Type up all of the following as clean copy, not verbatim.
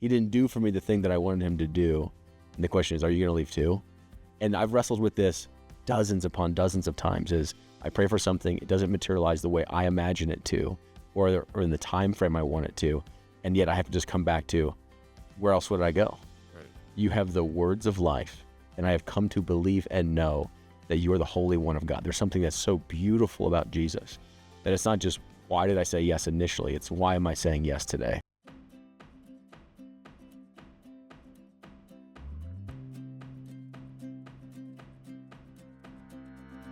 He didn't do for me the thing that I wanted him to do. And the question is, are you going to leave too? And I've wrestled with this dozens upon dozens of times. Is I pray for something, it doesn't materialize the way I imagine it to, or in the time frame I want it to, and yet I have to just come back to, where else would I go? Right. You have the words of life, and I have come to believe and know that you are the Holy One of God. There's something that's so beautiful about Jesus, that it's not just, why did I say yes initially? It's, why am I saying yes today?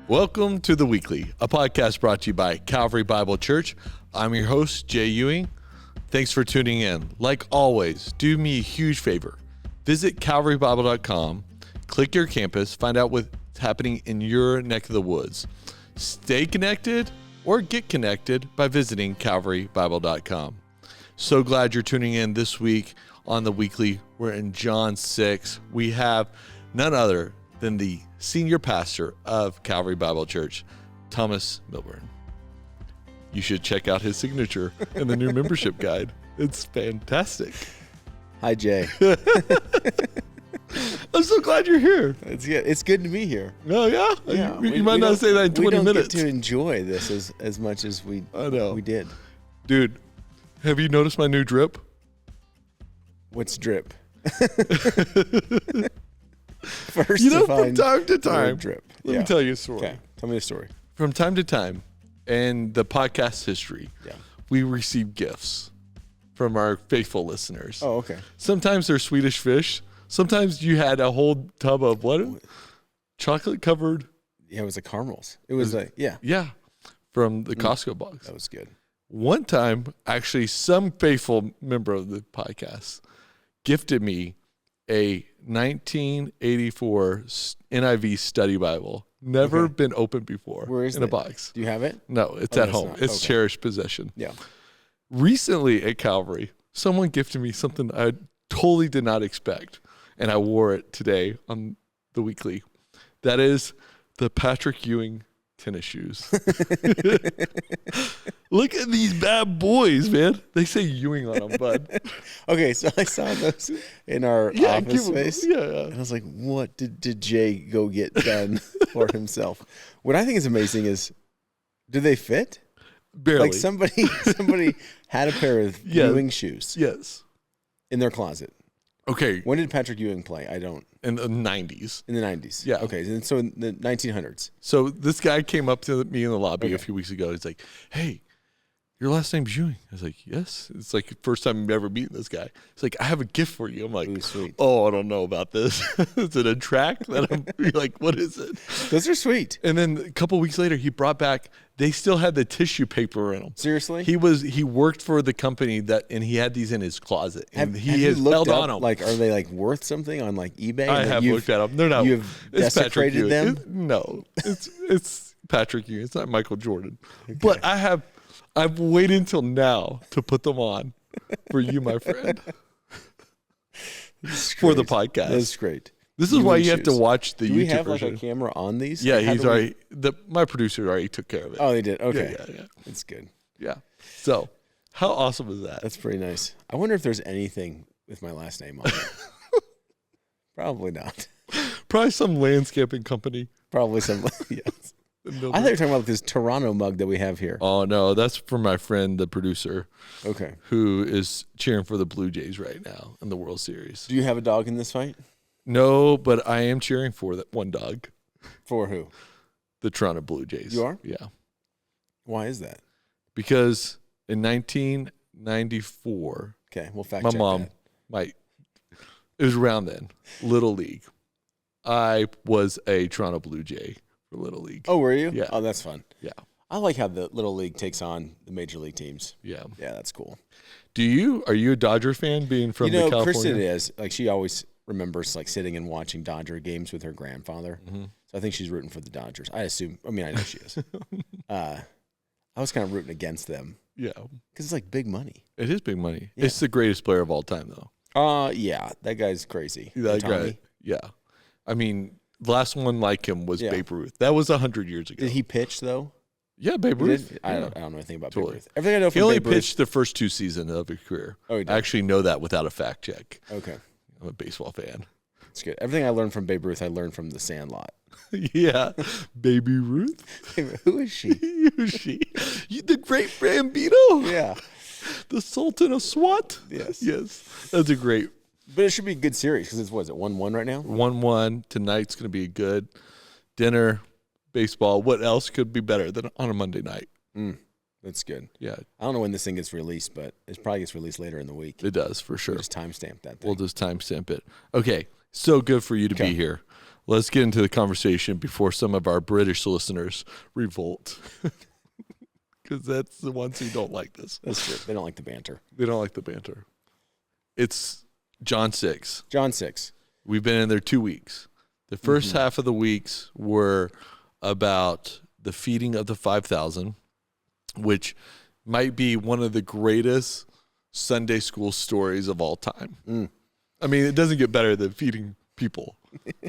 Welcome to The Weekly, a podcast brought to you by Calvary Bible Church. I'm your host, Jay Ewing. Thanks for tuning in. Like always, do me a huge favor. Visit calvarybible.com, click your campus, find out what's happening in your neck of the woods. Stay connected or get connected by visiting calvarybible.com. So glad you're tuning in this week on The Weekly. We're in John 6. We have none other than the senior pastor of Calvary Bible Church, Thomas Milburn. You should check out his signature in the new membership guide. It's fantastic. Hi, Jay. I'm so glad you're here. It's good to be here. Oh, yeah? You might not say that in 20 minutes. We don't get to enjoy this as much as we did. Dude, have you noticed my new drip? What's drip? First, from time to time, drip. Let me tell you a story. Okay, tell me a story. From time to time, in the podcast history, we receive gifts from our faithful listeners. Oh, okay. Sometimes they're Swedish fish. Sometimes you had a whole tub of what? Chocolate covered? Yeah, it was the caramels. It was from the Costco box. That was good. One time, actually, some faithful member of the podcast gifted me a 1984 NIV study Bible. Never been opened before. Where is it? In a box. Do you have it? No, it's at home. It's cherished possession. Yeah. Recently at Calvary, someone gifted me something I totally did not expect, and I wore it today on The Weekly. That is the Patrick Ewing tennis shoes. Look at these bad boys, man. They say Ewing on them, bud. Okay, so I saw those in our office space. Yeah. And I was like, what did Jay go get done for himself? What I think is amazing is, do they fit? Barely. Like somebody had a pair of Ewing shoes. Yes. In their closet. Okay. When did Patrick Ewing play? I don't. In the 90s. In the 90s. Yeah. Okay. And so in the 1900s. So this guy came up to me in the lobby a few weeks ago. He's like, hey, your last name's Ewing. I was like, yes. It's like the first time I've ever meeting this guy. He's like, I have a gift for you. I'm like, ooh, sweet. Oh, I don't know about this. Is it a track? You're like, what is it? Those are sweet. And then a couple of weeks later, he brought back, they still had the tissue paper in them. Seriously? He worked for the company and he had these in his closet. And he has held on them. Like, are they like worth something on like eBay? I have looked at them. They're not. You've desecrated them? No, it's Patrick Ewing. It's not Michael Jordan. Okay. But I've waited until now to put them on for you, my friend, for the podcast. That's great. This is why you have to watch the YouTube version. Do we have like a camera on these? Yeah, he's already. My producer already took care of it. Oh, they did. Okay, yeah. That's good. Yeah. So, how awesome is that? That's pretty nice. I wonder if there's anything with my last name on it. Probably not. Probably some landscaping company. Probably some. Yes. I thought you were talking about this Toronto mug that we have here. Oh, no. That's for my friend, the producer. Okay. Who is cheering for the Blue Jays right now in the World Series. Do you have a dog in this fight? No, but I am cheering for that one dog. For who? The Toronto Blue Jays. You are? Yeah. Why is that? Because in 1994, we'll fact my check mom, it was around then, Little League. I was a Toronto Blue Jay for Little League. Oh, were you? Yeah. Oh, that's fun. Yeah. I like how the Little League takes on the Major League teams. Yeah. Yeah, that's cool. Are you a Dodger fan being from California? Kristen is. Like, she always remembers like sitting and watching Dodger games with her grandfather. Mm-hmm. So I think she's rooting for the Dodgers. I know she is. I was kind of rooting against them. Yeah. Because it's like big money. It is big money. Yeah. It's the greatest player of all time, though. Yeah. That guy's crazy. That guy. Yeah. I mean, the last one like him was Babe Ruth. That was 100 years ago. Did he pitch, though? Yeah, Babe Ruth. I Yeah. don't know anything about Totally. Babe Ruth. Everything I know He from only Babe Ruth. pitched the first 2 seasons of his career. Oh, he did? I actually know that without a fact check. Okay. I'm a baseball fan. It's good. Everything I learned from Babe Ruth, I learned from The Sandlot. Yeah. Baby Ruth? Who is she? Who is she? The great Bambino? Yeah. The Sultan of SWAT? Yes. Yes. That's a great But it should be a good series because it's, what is it, 1-1 right now? 1-1. Tonight's going to be a good dinner, baseball. What else could be better than on a Monday night? That's good. Yeah, I don't know when this thing gets released, but it probably gets released later in the week. it does for sure. We'll just timestamp that thing. We'll just timestamp it. Okay, so good for you to be here. Let's get into the conversation before some of our British listeners revolt. Because that's the ones who don't like this. That's true. They don't like the banter. They don't like the banter. It's John 6. John 6. We've been in there 2 weeks. The first half of the weeks were about the feeding of the 5,000, which might be one of the greatest Sunday school stories of all time. I mean, it doesn't get better than feeding people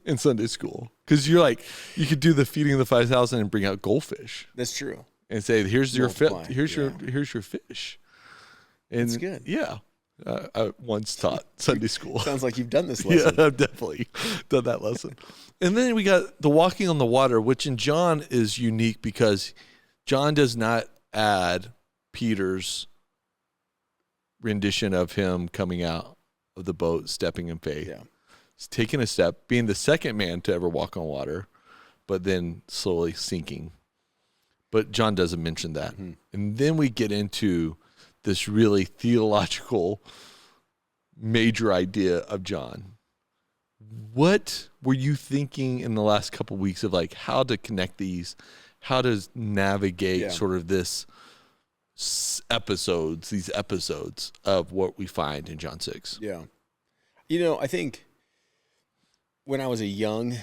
in Sunday school. Because you're like, you could do the feeding of the 5,000 and bring out goldfish That's true. and say, here's your Multiply, here's your fish. And That's good. Yeah. I once taught Sunday school. Sounds like you've done this lesson. Yeah, I've definitely done that lesson. And then we got the walking on the water, which in John is unique because John does not add Peter's rendition of him coming out of the boat, stepping in faith. Yeah. He's taking a step, being the second man to ever walk on water, but then slowly sinking. But John doesn't mention that. And then we get into this really theological major idea of John. What were you thinking in the last couple of weeks of like how to connect these, how to navigate sort of these episodes of what we find in John 6? Yeah. You know, I think when I was a young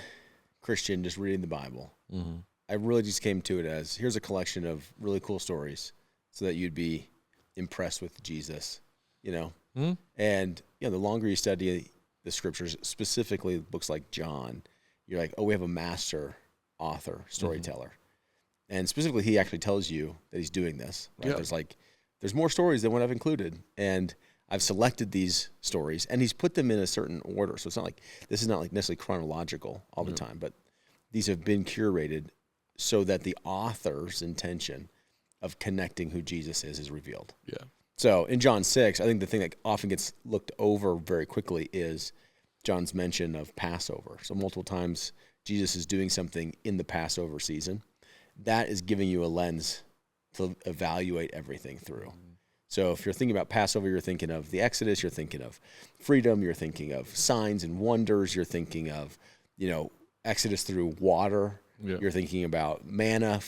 Christian just reading the Bible, I really just came to it as here's a collection of really cool stories so that you'd be impressed with Jesus, you know? And, you know, the longer you study the scriptures, specifically books like John, you're like, oh, we have a master author, storyteller. And specifically, he actually tells you that he's doing this. Right? There's more stories than what I've included. And I've selected these stories, and he's put them in a certain order. So it's not like, this is not like necessarily chronological all the time, but these have been curated so that the author's intention of connecting who Jesus is revealed. Yeah. So in John 6, I think the thing that often gets looked over very quickly is John's mention of Passover. So multiple times Jesus is doing something in the Passover season. That is giving you a lens to evaluate everything through. So if you're thinking about Passover, you're thinking of the Exodus, you're thinking of freedom, you're thinking of signs and wonders, you're thinking of, you know, Exodus through water. Yeah. You're thinking about manna,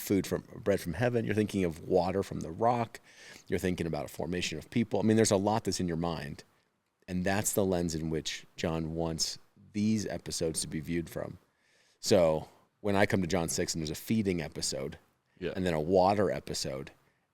bread from heaven. You're thinking of water from the rock. You're thinking about a formation of people. I mean, there's a lot that's in your mind. And that's the lens in which John wants these episodes to be viewed from. So when I come to John 6 and there's a feeding episode and then a water episode,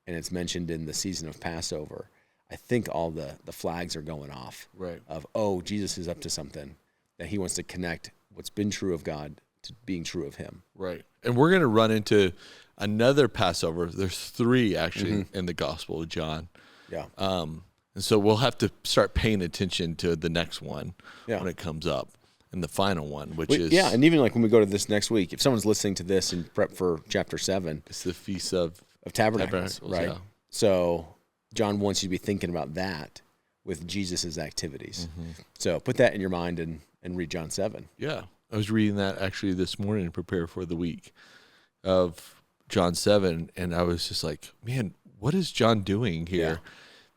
and it's mentioned in the season of Passover, I think all the flags are going off of, oh, Jesus is up to something, that he wants to connect what's been true of God to being true of him. Right. And we're going to run into another Passover. There's 3 actually in the Gospel of John. Yeah. And so we'll have to start paying attention to the next one when it comes up, and the final one, which is... Yeah, and even like when we go to this next week, if someone's listening to this in prep for chapter 7... It's the Feast of Tabernacles, right? Yeah. So John wants you to be thinking about that with Jesus' activities. So put that in your mind and read John 7. Yeah. I was reading that actually this morning to prepare for the week of John 7, and I was just like, man, what is John doing here? Yeah.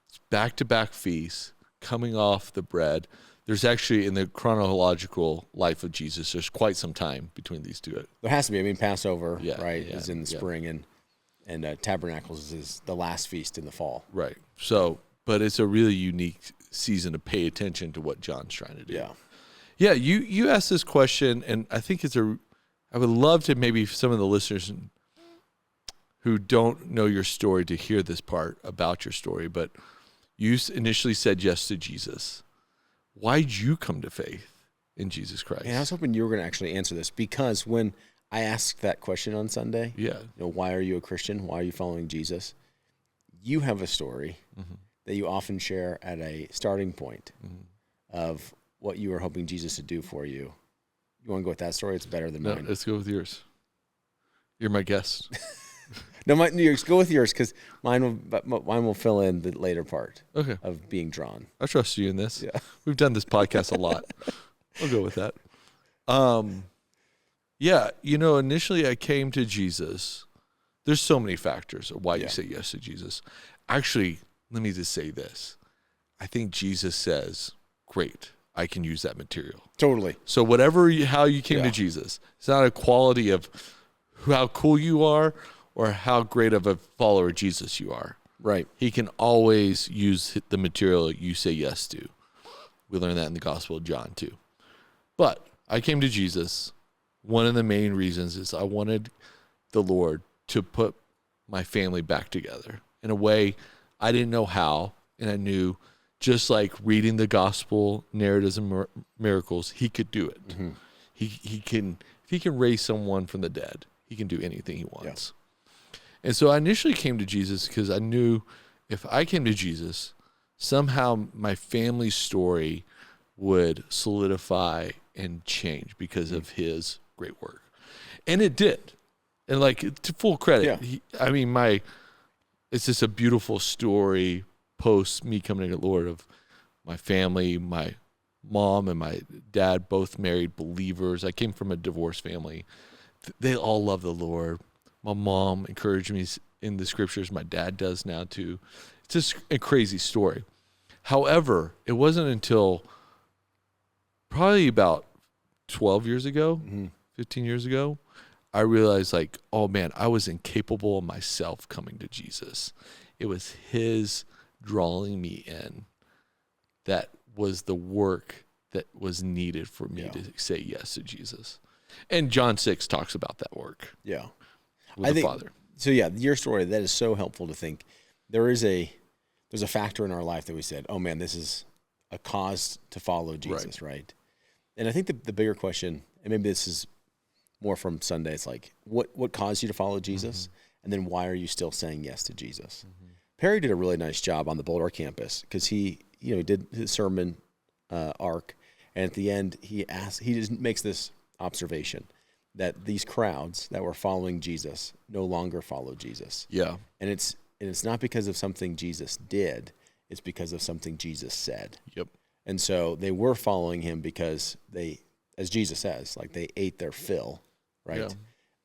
It's back-to-back feasts, coming off the bread. There's actually, in the chronological life of Jesus, there's quite some time between these two. There has to be. I mean, Passover, is in the spring, and Tabernacles is the last feast in the fall. Right. So, but it's a really unique season to pay attention to what John's trying to do. Yeah. Yeah, you asked this question, and I think I would love to maybe some of the listeners who don't know your story to hear this part about your story, but you initially said yes to Jesus. Why'd you come to faith in Jesus Christ? And I was hoping you were going to actually answer this, because when I asked that question on Sunday. Yeah. Why are you a Christian? Why are you following Jesus? You have a story that you often share at a starting point of what you were hoping Jesus to do for you. You want to go with that story? It's better than mine. Let's go with yours. You're my guest. No, go with yours because mine will fill in the later part of being drawn. I trust you in this. Yeah. We've done this podcast a lot. I'll go with that. Yeah, initially I came to Jesus. There's so many factors of why you say yes to Jesus. Actually, let me just say this. I think Jesus says, great, I can use that material. Totally. So how you came to Jesus, it's not a quality of how cool you are or how great of a follower of Jesus you are. Right. He can always use the material you say yes to. We learn that in the Gospel of John too. But I came to Jesus. One of the main reasons is I wanted the Lord to put my family back together in a way I didn't know how. And I knew just like reading the gospel narratives and miracles, he could do it. Mm-hmm. He can, if he can raise someone from the dead, he can do anything he wants. Yeah. And so I initially came to Jesus because I knew if I came to Jesus, somehow my family story would solidify and change because of his great work. And it did. And to full credit, it's just a beautiful story post me coming to the Lord of my family. My mom and my dad both married believers. I came from a divorced family. They all love the Lord. My mom encouraged me in the scriptures. My dad does now too. It's just a crazy story. However, it wasn't until probably about 12 years ago, 15 years ago, I realized oh man, I was incapable of myself coming to Jesus. It was his drawing me in that was the work that was needed for me to say yes to Jesus. And John 6 talks about that work. Yeah. With the Father. So yeah, your story, that is so helpful to think. There's a factor in our life that we said, oh man, this is a cause to follow Jesus, right? And I think the bigger question, and maybe this is more from Sunday, it's what caused you to follow Jesus? Mm-hmm. And then why are you still saying yes to Jesus? Mm-hmm. Perry did a really nice job on the Boulder campus because he did his sermon arc, and at the end he just makes this observation that these crowds that were following Jesus no longer follow Jesus. Yeah. And it's not because of something Jesus did, it's because of something Jesus said. Yep. And so they were following him because they, as Jesus says, they ate their fill, right?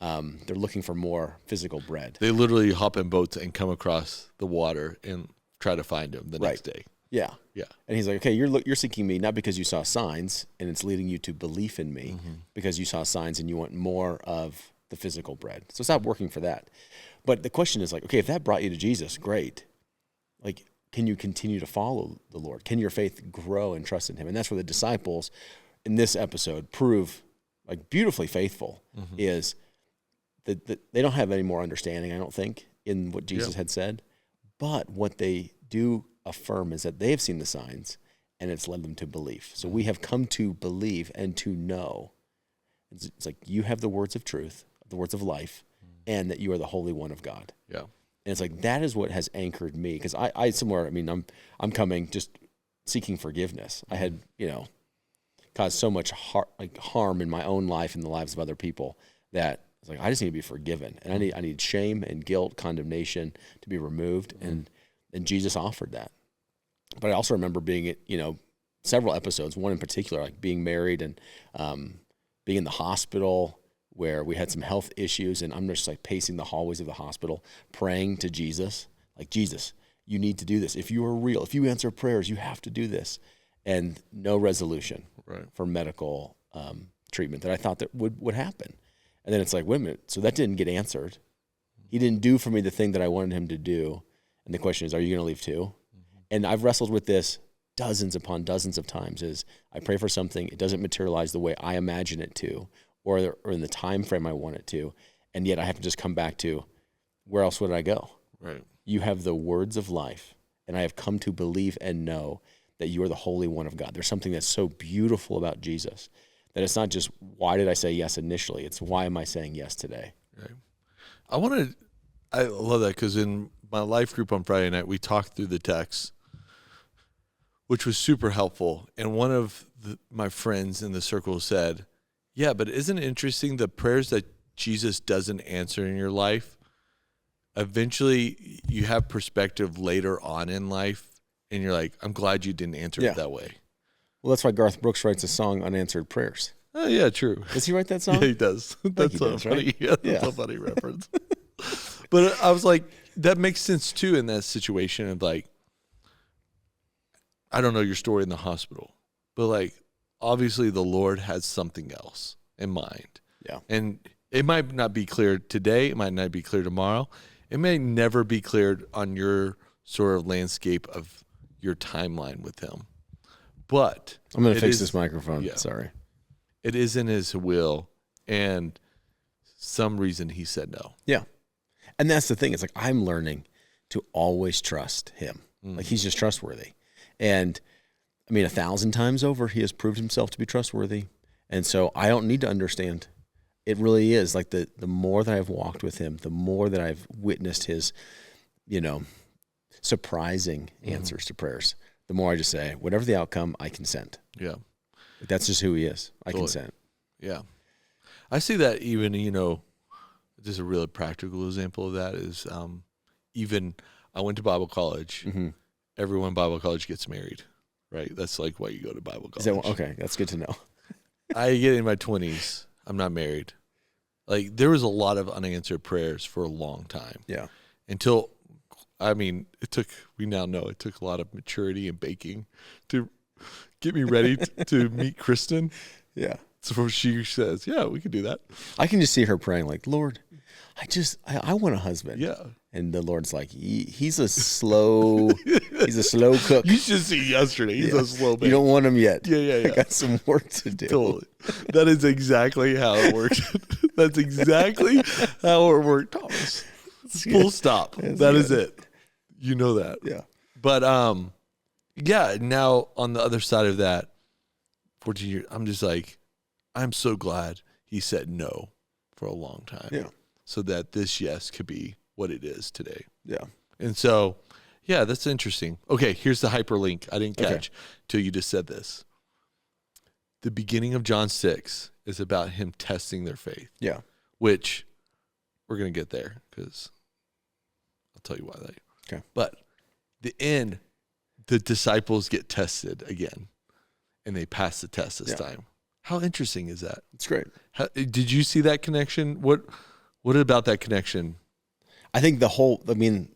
Yeah. They're looking for more physical bread. They literally hop in boats and come across the water and try to find him the next day. Yeah. Yeah. And he's like, okay, you're seeking me not because you saw signs and it's leading you to belief in me, because you saw signs and you want more of the physical bread. So stop working for that. But the question is okay, if that brought you to Jesus, great. Can you continue to follow the Lord? Can your faith grow and trust in him? And that's where the disciples in this episode prove beautifully faithful, is that they don't have any more understanding, I don't think, in what Jesus had said. But what they do affirm is that they have seen the signs and it's led them to belief. So we have come to believe and to know. It's you have the words of truth, the words of life, and that you are the Holy One of God. Yeah. And it's that is what has anchored me, because I'm coming just seeking forgiveness. I had, caused so much harm in my own life and the lives of other people that it's I just need to be forgiven, and I need shame and guilt, condemnation to be removed, and Jesus offered that. But I also remember being at several episodes, one in particular, being married and being in the hospital where we had some health issues, and I'm just pacing the hallways of the hospital, praying to Jesus, Jesus, you need to do this. If you are real, if you answer prayers, you have to do this. And no resolution for medical treatment that I thought that would happen. And then it's wait a minute, so that didn't get answered. He didn't do for me the thing that I wanted him to do. And the question is, are you going to leave too? And I've wrestled with this dozens upon dozens of times, is I pray for something, it doesn't materialize the way I imagine it to, or in the time frame I want it to, and yet I have to just come back to, where else would I go? Right. You have the words of life, and I have come to believe and know that you are the Holy One of God. There's something that's so beautiful about Jesus That it's not just, why did I say yes initially? It's, why am I saying yes today? Right. I love that, because in my life group on Friday night, we talked through the text, which was super helpful. And one of my friends in the circle said, yeah, but isn't it interesting, the prayers that Jesus doesn't answer in your life, eventually you have perspective later on in life, and you're like, I'm glad you didn't answer it that way. Well, that's why Garth Brooks writes a song, Unanswered Prayers. Oh, yeah, true. Does he write that song? Yeah, he does. That's so funny. Right? Yeah, that's a funny reference. But I was like, that makes sense too in that situation of like, I don't know your story in the hospital, but like, obviously the Lord has something else in mind. Yeah. And it might not be clear today. It might not be clear tomorrow. It may never be cleared on your sort of landscape of your timeline with him. But I'm going to fix this microphone. Yeah. Sorry. It is in his will, and some reason he said no. Yeah. And that's the thing. It's like, I'm learning to always trust him. Like, he's just trustworthy. And I mean, 1,000 times over, he has proved himself to be trustworthy. And so I don't need to understand. It really is like the more that I've walked with him, the more that I've witnessed his, surprising answers to prayers, the more I just say, whatever the outcome, I consent. Yeah. That's just who he is. I consent. Yeah. I see that even, just a really practical example of that is even I went to Bible college. Mm-hmm. Everyone in Bible college gets married, right? That's like why you go to Bible college. Okay, that's good to know. I get in my 20s. I'm not married. Like, there was a lot of unanswered prayers for a long time. Yeah. Until, we now know it took a lot of maturity and baking to get me ready to meet Kristen. Yeah. So she says, yeah, we could do that. I can just see her praying like, Lord, I want a husband. Yeah. And the Lord's like, he's a slow cook. You should see yesterday. He's a slow man. You don't want him yet. Yeah. I got some work to do. Totally. That is exactly how it worked. That's exactly how it worked, Thomas. Full stop. That is it. You know that. Yeah. But now on the other side of that, 14 years, I'm just like, I'm so glad he said no for a long time. Yeah. So that this yes could be what it is today. Yeah. And so, yeah, that's interesting. Okay, here's the hyperlink I didn't catch till you just said this. The beginning of John 6 is about him testing their faith. Yeah. Which we're going to get there because I'll tell you why later. Okay. But the end, the disciples get tested again, and they pass the test this time. How interesting is that? It's great. Did you see that connection? What about that connection? I think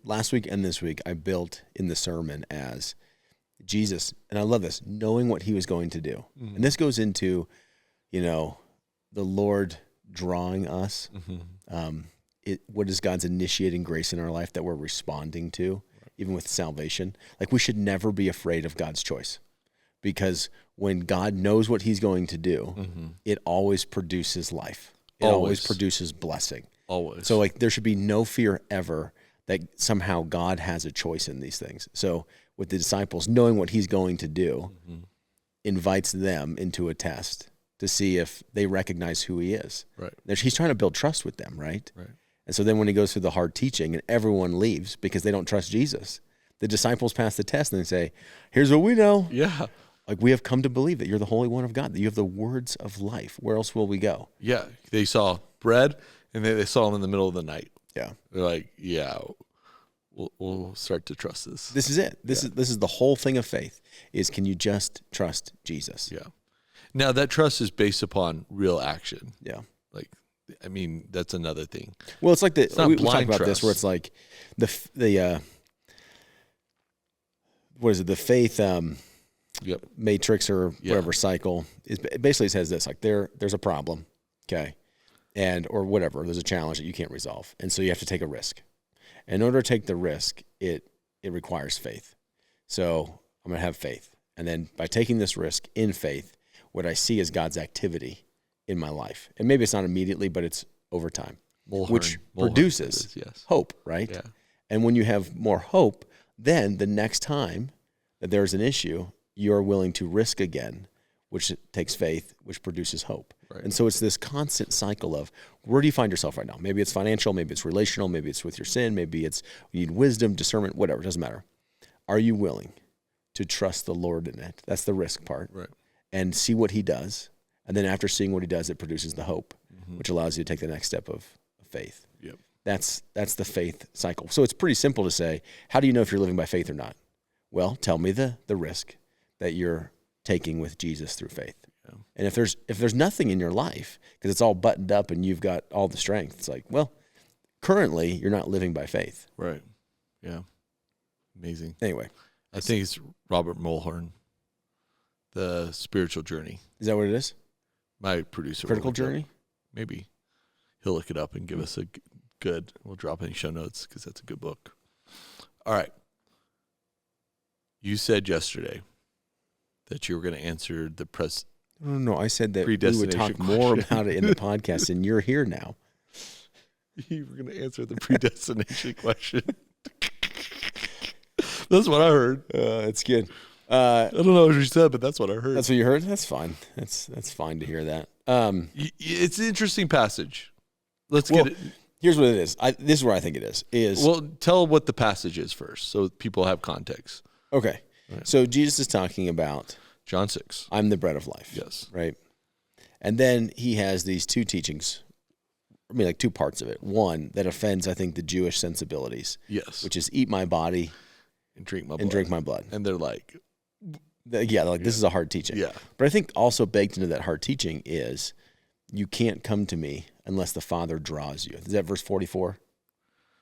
last week and this week, I built in the sermon as Jesus, and I love this, knowing what he was going to do. Mm-hmm. And this goes into, the Lord drawing us. Mm-hmm. What is God's initiating grace in our life that we're responding to, even with salvation? Like, we should never be afraid of God's choice, because when God knows what he's going to do, it always produces life. It always produces blessing. Always. So like, there should be no fear ever that somehow God has a choice in these things. So with the disciples, knowing what he's going to do invites them into a test to see if they recognize who he is. Right. He's trying to build trust with them, right? Right. And so then when he goes through the hard teaching and everyone leaves because they don't trust Jesus, the disciples pass the test and they say, here's what we know. Yeah. Like, we have come to believe that you're the Holy One of God, that you have the words of life. Where else will we go? Yeah. They saw bread, and they saw him in the middle of the night. Yeah. They're like, yeah, we'll start to trust this. This is it. This is the whole thing of faith, is can you just trust Jesus? Yeah. Now, that trust is based upon real action. Yeah. Like, I mean, that's another thing. Well, it's like we talked about trust. this, where it's like the what is it? The faith matrix or whatever cycle is basically says this, like there's a problem, okay, or whatever, there's a challenge that you can't resolve, and so you have to take a risk. In order to take the risk, it requires faith. So I'm gonna have faith, and then by taking this risk in faith, what I see is God's activity in my life, and maybe it's not immediately, but it's over time, which produces hope, right? Yeah. And when you have more hope, then the next time that there's an issue, you're willing to risk again which takes faith, which produces hope. Right. And so it's this constant cycle of where do you find yourself right now? Maybe it's financial, maybe it's relational, maybe it's with your sin, maybe it's you need wisdom, discernment, whatever, it doesn't matter. Are you willing to trust the Lord in it? That's the risk part. Right. And see what he does. And then after seeing what he does, it produces the hope, Mm-hmm. which allows you to take the next step of faith. Yep. That's the faith cycle. So it's pretty simple to say, how do you know if you're living by faith or not? Well, tell me the risk that you're taking with Jesus through faith. Yeah. And if there's nothing in your life, because it's all buttoned up and you've got all the strength, it's like, well, currently you're not living by faith. Right. Yeah. Amazing. Anyway. I think it's Robert Mulholland, The Spiritual Journey. Is that what it is? My producer. Critical Journey? Maybe. He'll look it up and give us a good, we'll drop it in show notes because that's a good book. All right. You said yesterday that you were going to answer the No, I said that we would talk more about it in the podcast, and you're here now. You were going to answer the predestination question. That's what I heard. That's good. I don't know what you said, but that's what I heard. That's what you heard? That's fine. That's fine to hear that. It's an interesting passage. Let's get it. Here's what it is. This is where I think it is. Well, tell what the passage is first so people have context. Okay. Right. So Jesus is talking about John 6. I'm the bread of life. Yes. Right? And then he has these two teachings, like two parts of it. One that offends, I think, the Jewish sensibilities. Yes. Which is eat my body and drink my blood. And they're like... this is a hard teaching. Yeah. But I think also baked into that hard teaching is you can't come to me unless the Father draws you. Is that verse 44?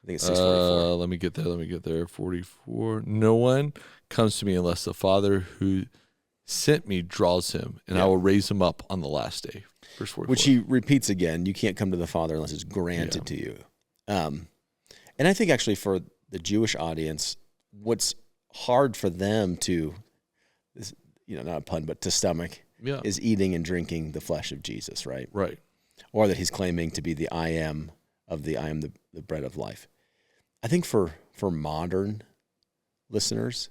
I think it's 6:44. Let me get there. 44. No one comes to me unless the Father who sent me draws him, and I will raise him up on the last day. Verse 44. Which he repeats again. You can't come to the Father unless it's granted to you. And I think actually for the Jewish audience, what's hard for them to, not a pun, but to stomach, is eating and drinking the flesh of Jesus, right? Right. Or that he's claiming to be the I am the bread of life. I think for modern listeners,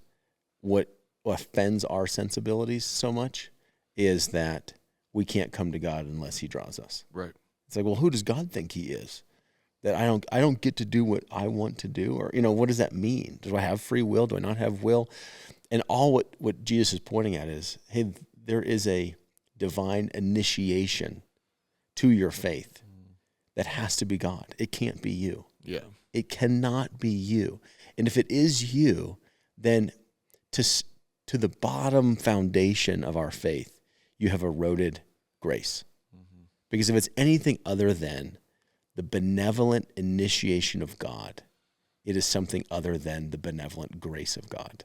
what offends our sensibilities so much is that we can't come to God unless he draws us. Right. It's like, well, who does God think he is? That I don't get to do what I want to do? Or, what does that mean? Do I have free will? Do I not have will? And all what Jesus is pointing at is, hey, there is a divine initiation to your faith that has to be God. It can't be you. Yeah. It cannot be you. And if it is you, then to the bottom foundation of our faith, you have eroded grace. Mm-hmm. Because if it's anything other than the benevolent initiation of God, it is something other than the benevolent grace of God.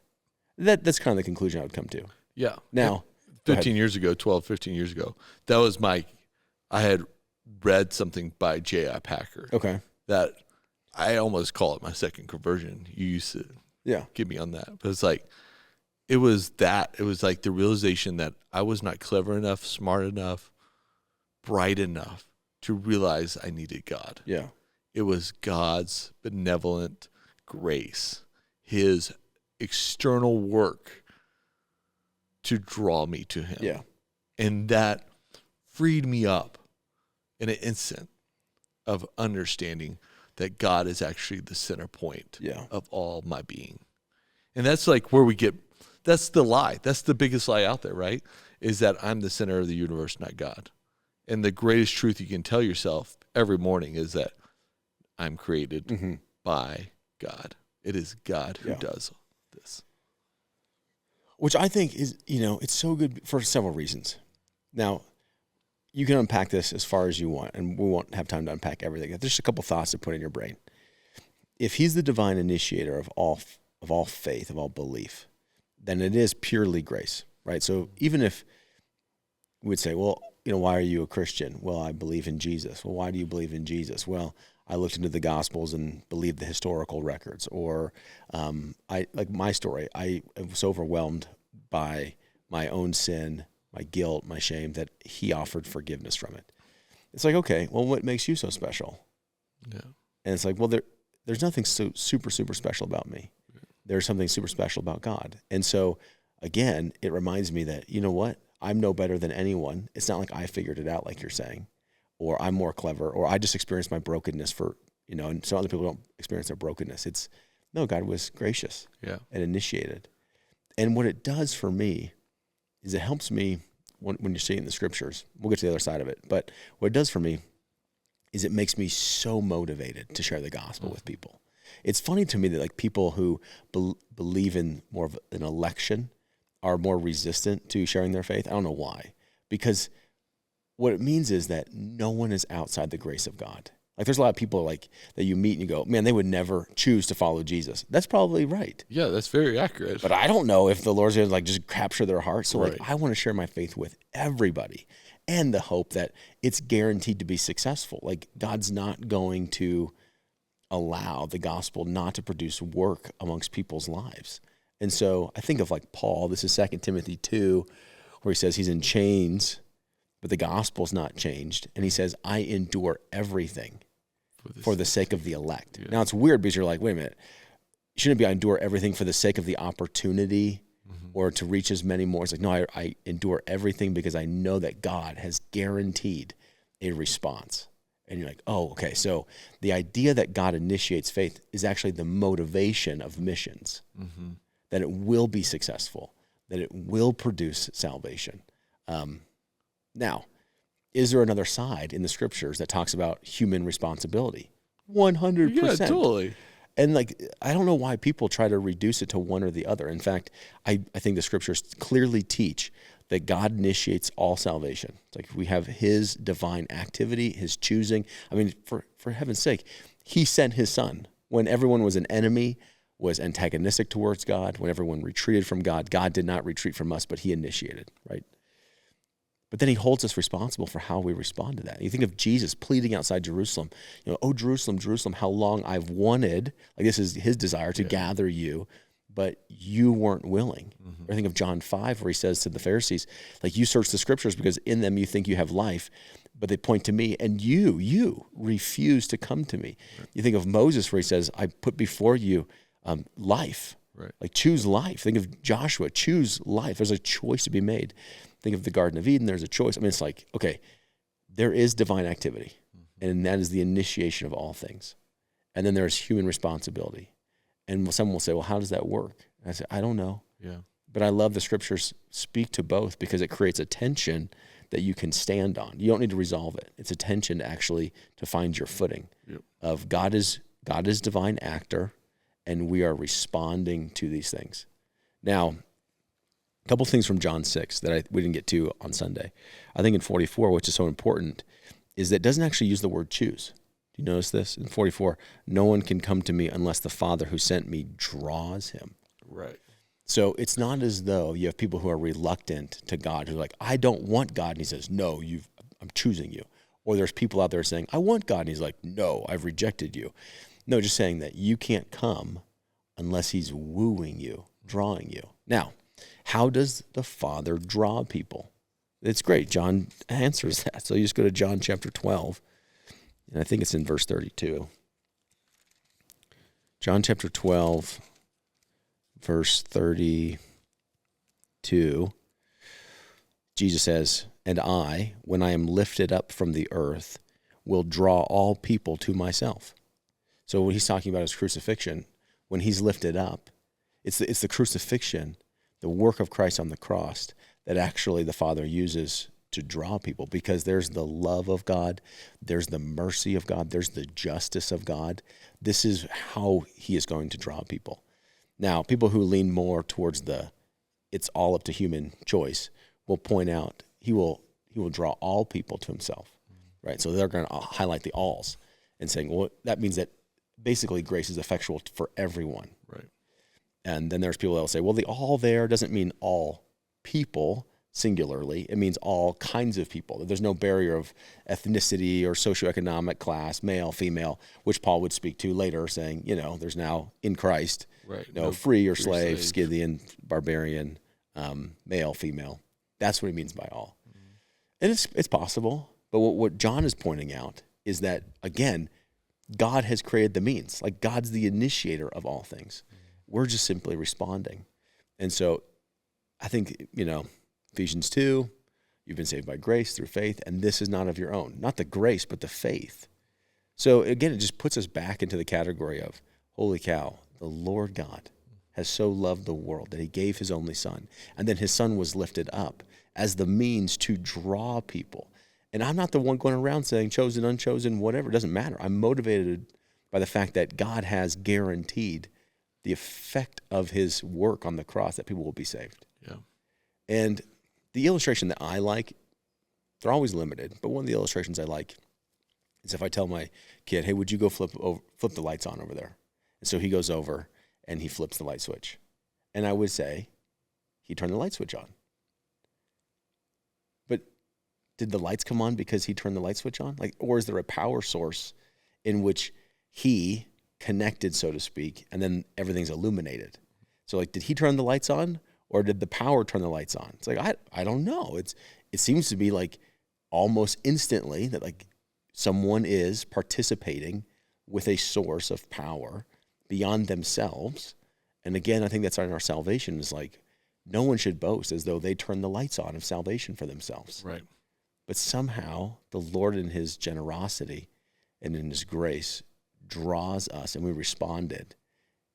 That's kind of the conclusion I would come to. Yeah. Now, 15 years ago, that was I had read something by J.I. Packer. Okay. That I almost call it my second conversion. You used to get me on that. But it was like the realization that I was not clever enough, smart enough, bright enough to realize I needed God. Yeah. It was God's benevolent grace, his external work to draw me to him. Yeah. And that freed me up in an instant of understanding that God is actually the center point of all my being. And that's like where that's the lie. That's the biggest lie out there, right? Is that I'm the center of the universe, not God. And the greatest truth you can tell yourself every morning is that I'm created by God. It is God who does this. Which I think is, it's so good for several reasons. Now, you can unpack this as far as you want, and we won't have time to unpack everything. There's just a couple thoughts to put in your brain. If he's the divine initiator of all faith, of all belief, then it is purely grace, right? So even if we would say, well, why are you a Christian? Well, I believe in Jesus. Well, why do you believe in Jesus? Well, I looked into the Gospels and believed the historical records. Or like my story, I was overwhelmed by my own sin, my guilt, my shame, that he offered forgiveness from it. It's like, okay, well, what makes you so special? Yeah. And it's like, well, there's nothing so super, super special about me. There's something super special about God. And so, again, it reminds me that, you know what? I'm no better than anyone. It's not like I figured it out, like you're saying, or I'm more clever, or I just experienced my brokenness and some other people don't experience their brokenness. It's, no, God was gracious and initiated. And what it does for me is it helps me when you're seeing the scriptures. We'll get to the other side of it. But what it does for me is it makes me so motivated to share the gospel with people. It's funny to me that like people who believe in more of an election are more resistant to sharing their faith. I don't know why. Because what it means is that no one is outside the grace of God. Like there's a lot of people like that you meet and you go, man, they would never choose to follow Jesus. That's probably right. Yeah, that's very accurate. But I don't know if the Lord's going to like just capture their heart. So like I want to share my faith with everybody, and the hope that it's guaranteed to be successful. Like God's not going to allow the gospel not to produce work amongst people's lives. And so I think of like Paul, this is 2 Timothy 2, where he says he's in chains, but the gospel's not changed. And he says, I endure everything for the sake of the elect. Yeah. Now it's weird because you're like, wait a minute, shouldn't it be I endure everything for the sake of the opportunity or to reach as many more? It's like, no, I endure everything because I know that God has guaranteed a response. And you're like, oh, okay. So the idea that God initiates faith is actually the motivation of missions, that it will be successful, that it will produce salvation. Now, is there another side in the scriptures that talks about human responsibility? 100%. Yeah, totally. And like, I don't know why people try to reduce it to one or the other. In fact, I think the scriptures clearly teach that God initiates all salvation. It's like we have his divine activity, his choosing. I mean, for heaven's sake, he sent his son when everyone was an enemy, was antagonistic towards God, when everyone retreated from God. God did not retreat from us, but he initiated, right? But then he holds us responsible for how we respond to that. You think of Jesus pleading outside Jerusalem, oh, Jerusalem, Jerusalem, how long I've wanted, like this is his desire to gather you, but you weren't willing. Or think of John 5, where he says to the Pharisees, like, you search the scriptures because in them you think you have life, but they point to me, and you refuse to come to me. You think of Moses, where he says, I put before you life. Right. Like, choose life. Think of Joshua, choose life. There's a choice to be made. Think of the Garden of Eden, there's a choice. I mean, it's like, okay, there is divine activity, and that is the initiation of all things. And then there's human responsibility. And someone will say, well, how does that work? And I say, I don't know. Yeah. But I love the scriptures speak to both because it creates a tension that you can stand on. You don't need to resolve it. It's a tension to find your footing of God is divine actor, and we are responding to these things. Now, a couple things from John 6 that we didn't get to on Sunday. I think in 44, which is so important, is that it doesn't actually use the word choose. Do you notice this? In 44, no one can come to me unless the Father who sent me draws him. Right. So it's not as though you have people who are reluctant to God, who are like, I don't want God. And he says, no, I'm choosing you. Or there's people out there saying, I want God. And he's like, no, I've rejected you. No, just saying that you can't come unless he's wooing you, drawing you. Now, how does the Father draw people? It's great. John answers that. So you just go to John chapter 12, and I think it's in verse 32. John chapter 12, verse 32. Jesus says, and I, when I am lifted up from the earth, will draw all people to myself. So when he's talking about his crucifixion, when he's lifted up, it's the crucifixion, the work of Christ on the cross, that actually the Father uses to draw people, because there's the love of God, there's the mercy of God, there's the justice of God. This is how he is going to draw people. Now, people who lean more towards it's all up to human choice will point out he will draw all people to himself, right? So they're going to highlight the alls and saying, well, that means that basically grace is effectual for everyone. Right. And then there's people that will say, well, the all there doesn't mean all people singularly. It means all kinds of people. There's no barrier of ethnicity or socioeconomic class, male, female, which Paul would speak to later, saying, there's now in Christ, no free or slave, Scythian, barbarian, male, female. That's what he means by all. And it's possible. But what John is pointing out is that, again, God has created the means. Like, God's the initiator of all things. We're just simply responding. And so I think, Ephesians 2, you've been saved by grace through faith, and this is not of your own. Not the grace, but the faith. So again, it just puts us back into the category of, holy cow, the Lord God has so loved the world that he gave his only son. And then his son was lifted up as the means to draw people. And I'm not the one going around saying chosen, unchosen, whatever. It doesn't matter. I'm motivated by the fact that God has guaranteed the effect of his work on the cross that people will be saved. Yeah. And the illustration that I like, they're always limited, but one of the illustrations I like is if I tell my kid, hey, would you go flip the lights on over there? And so he goes over and he flips the light switch. And I would say, he turned the light switch on. But did the lights come on because he turned the light switch on? Or is there a power source in which he connected, so to speak, and then everything's illuminated? So did he turn the lights on, or did the power turn the lights on? It's I don't know. It seems to be almost instantly that someone is participating with a source of power beyond themselves. And again, I think that's in our salvation is no one should boast as though they turn the lights on of salvation for themselves. Right. But somehow the Lord in his generosity and in his grace draws us, and we responded.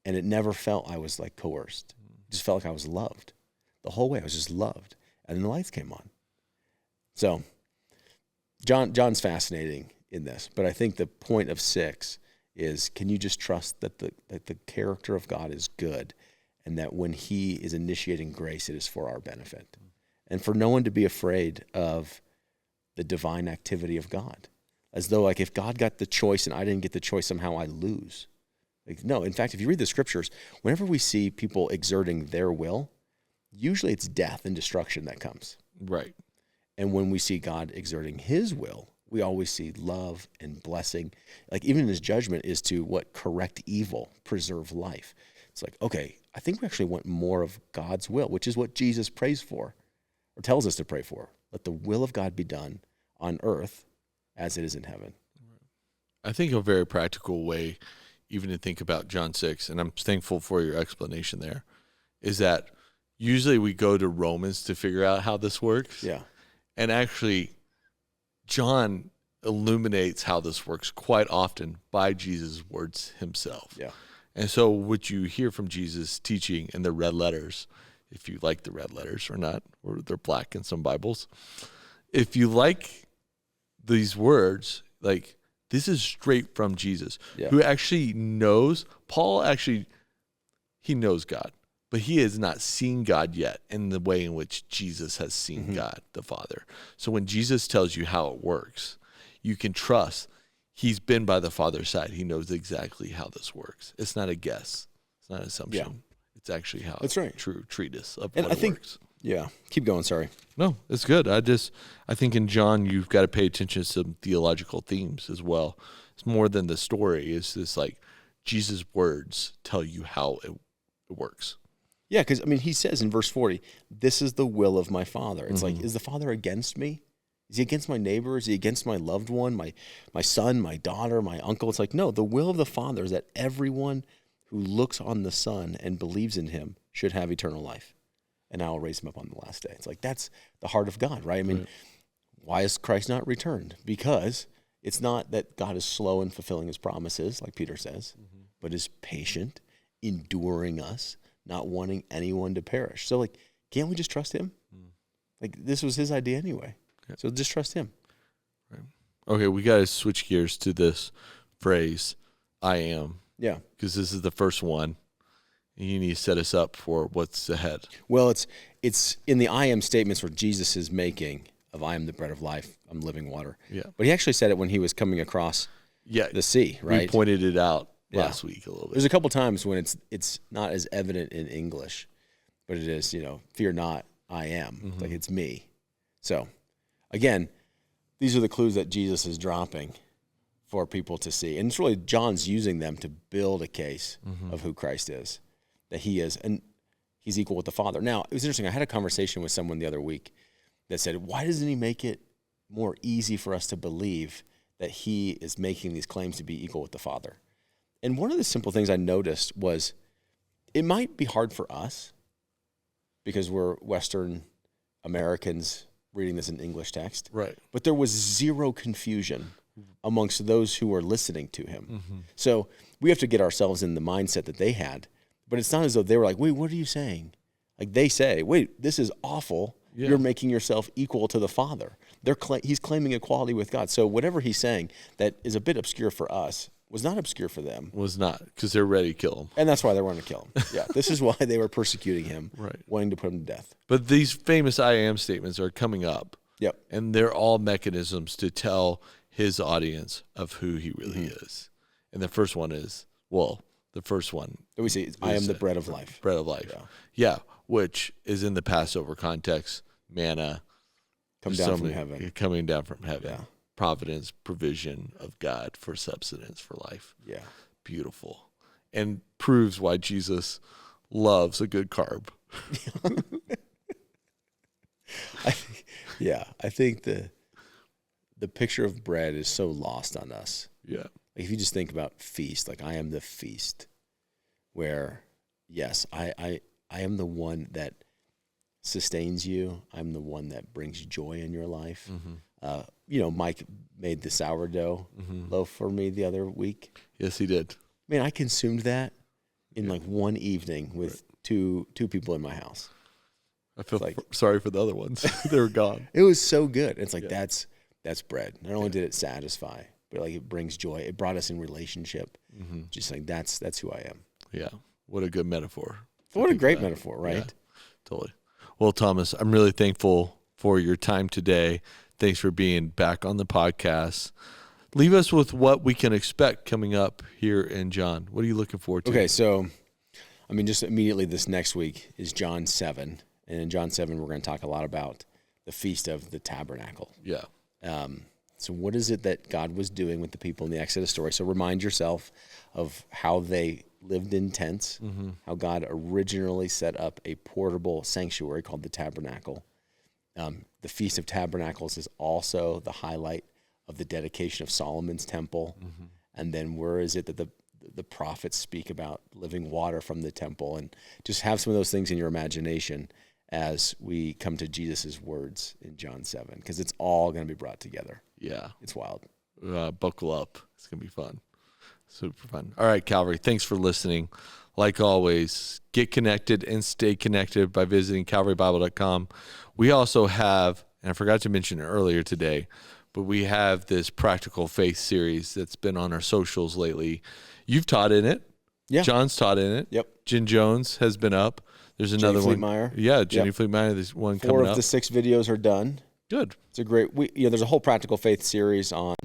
And it never felt I was coerced. It just felt like I was loved. The whole way I was just loved. And then the lights came on. So John's fascinating in this, but I think the point of 6 is, can you just trust that the character of God is good, and that when he is initiating grace, it is for our benefit, and for no one to be afraid of the divine activity of God, as though if God got the choice and I didn't get the choice, somehow I lose. No, in fact, if you read the scriptures, whenever we see people exerting their will, usually it's death and destruction that comes. Right. And when we see God exerting his will, we always see love and blessing. Even in his judgment is to correct evil, preserve life. It's okay, I think we actually want more of God's will, which is what Jesus prays for, or tells us to pray for. Let the will of God be done on earth as it is in heaven. I think a very practical way even to think about John 6, and I'm thankful for your explanation there, is that usually we go to Romans to figure out how this works. Yeah. And actually, John illuminates how this works quite often by Jesus' words himself. Yeah. And so what you hear from Jesus teaching in the red letters, if you like the red letters or not, or they're black in some Bibles, if you like these words, this is straight from Jesus, who actually knows, Paul actually, he knows God, but he has not seen God yet in the way in which Jesus has seen God, the Father. So when Jesus tells you how it works, you can trust he's been by the Father's side. He knows exactly how this works. It's not a guess. It's not an assumption. Yeah. It's actually how That's right. True treatise of And what I think, works. Yeah. Keep going. Sorry. No, it's good. I think in John, you've got to pay attention to some theological themes as well. It's more than the story. It's this Jesus' words tell you how it works. Yeah. Because, he says in verse 40, this is the will of my Father. It's is the Father against me? Is he against my neighbor? Is he against my loved one, my son, my daughter, my uncle? It's no, the will of the Father is that everyone who looks on the Son and believes in him should have eternal life. And I will raise him up on the last day. It's that's the heart of God, right? Right. Why is Christ not returned? Because it's not that God is slow in fulfilling his promises, like Peter says, but is patient, enduring us, not wanting anyone to perish. So, can't we just trust him? This was his idea anyway. Yeah. So just trust him. Right. Okay, we got to switch gears to this phrase, I am. Yeah. Because this is the first one. You need to set us up for what's ahead. Well, it's in the I am statements where Jesus is making of I am the bread of life, I'm living water. Yeah. But he actually said it when he was coming across the sea, right? We pointed it out last week a little bit. There's a couple times when it's not as evident in English, but it is, fear not, I am. It's me. So, again, these are the clues that Jesus is dropping for people to see. And it's really John's using them to build a case of who Christ is. That he is, and he's equal with the Father. Now, it was interesting. I had a conversation with someone the other week that said, why doesn't he make it more easy for us to believe that he is making these claims to be equal with the Father? And one of the simple things I noticed was it might be hard for us because we're Western Americans reading this in English text. Right. But there was zero confusion amongst those who were listening to him. Mm-hmm. So we have to get ourselves in the mindset that they had. But it's not as though they were like, wait, what are you saying? Like they say, wait, this is awful. Yeah. You're making yourself equal to the Father. He's claiming equality with God. So whatever he's saying that is a bit obscure for us was not obscure for them. Was not, because they're ready to kill him. And that's why they wanted to kill him. Yeah, this is why they were persecuting him, Right. wanting to put him to death. But these famous I am statements are coming up. Yep. And they're all mechanisms to tell his audience of who he really is. And the first one is, That we see, I am the bread of life. Bread of life. Yeah, which is in the Passover context, manna. Coming down from heaven. Coming down from heaven. Yeah. Providence, provision of God for subsistence, for life. Yeah. Beautiful. And proves why Jesus loves a good carb. I think the picture of bread is so lost on us. Yeah. Like if you just think about feast, like I am the feast, where yes, I am the one that sustains you. I'm the one that brings joy in your life. Mm-hmm. Mike made the sourdough loaf for me the other week. Yes, he did. Man, I consumed that in like one evening with two people in my house. I feel sorry for the other ones. They were gone. It was so good. It's like that's bread. Not only did it satisfy, but like it brings joy. It brought us in relationship. Mm-hmm. Just like that's who I am. Yeah. What a good metaphor. What a great metaphor, right? Yeah, totally. Well, Thomas, I'm really thankful for your time today. Thanks for being back on the podcast. Leave us with what we can expect coming up here in John. What are you looking forward to? Okay, so, just immediately this next week is John 7. And in John 7, we're going to talk a lot about the Feast of the Tabernacle. Yeah. So what is it that God was doing with the people in the Exodus story? So remind yourself of how they lived in tents, how God originally set up a portable sanctuary called the tabernacle. The Feast of Tabernacles is also the highlight of the dedication of Solomon's temple. And then where is it that the prophets speak about living water from the temple? And just have some of those things in your imagination as we come to Jesus' words in John 7, because it's all going to be brought together. Yeah. It's wild. Buckle up. It's going to be fun. Super fun. All right, Calvary, thanks for listening. Like always, get connected and stay connected by visiting calvarybible.com. We also have, and I forgot to mention it earlier today, but we have this Practical Faith series that's been on our socials lately. You've taught in it. Yeah. John's taught in it. Yep. Jen Jones has been up. There's another Jenny one. Fleetmeyer. Yeah, Jenny Fleetmeyer. There's one coming up. 4 of the 6 videos are done. Good. It's a great, there's a whole Practical Faith series on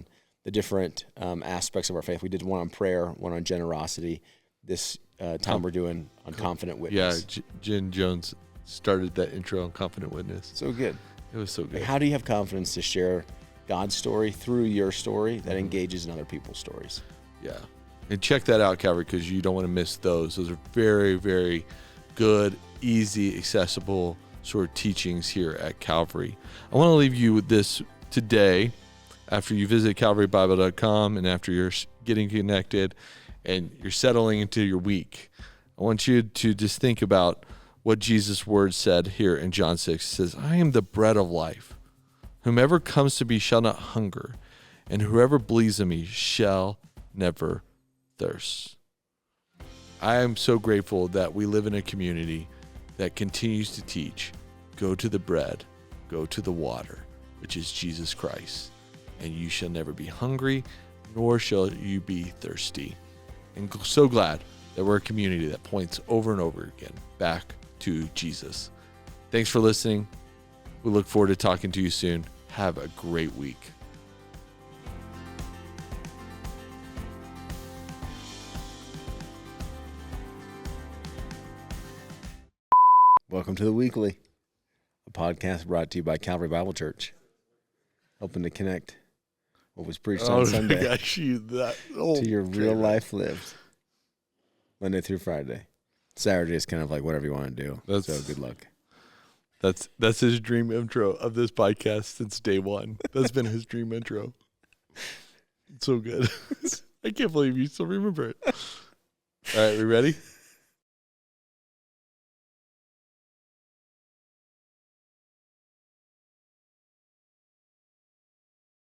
the different aspects of our faith. We did one on prayer, one on generosity. This time we're doing on confident witness. Yeah, Jen Jones started that intro on confident witness. So good. It was so good. Like, how do you have confidence to share God's story through your story that engages in other people's stories? Yeah. And check that out, Calvary, because you don't want to miss those. Those are very, very good, easy, accessible sort of teachings here at Calvary. I want to leave you with this today. After you visit calvarybible.com and after you're getting connected and you're settling into your week, I want you to just think about what Jesus' words said here in John 6. It says, I am the bread of life. Whomever comes to me shall not hunger, and whoever believes in me shall never thirst. I am so grateful that we live in a community that continues to teach, go to the bread, go to the water, which is Jesus Christ. And you shall never be hungry, nor shall you be thirsty. And so glad that we're a community that points over and over again back to Jesus. Thanks for listening. We look forward to talking to you soon. Have a great week. Welcome to The Weekly, a podcast brought to you by Calvary Bible Church, helping to connect what was preached on Sunday to your real life lived, Monday through Friday. Saturday is kind of like whatever you want to do, so good luck. That's his dream intro of this podcast since day one. That's been his dream intro. It's so good. I can't believe you still remember it. All right, we ready?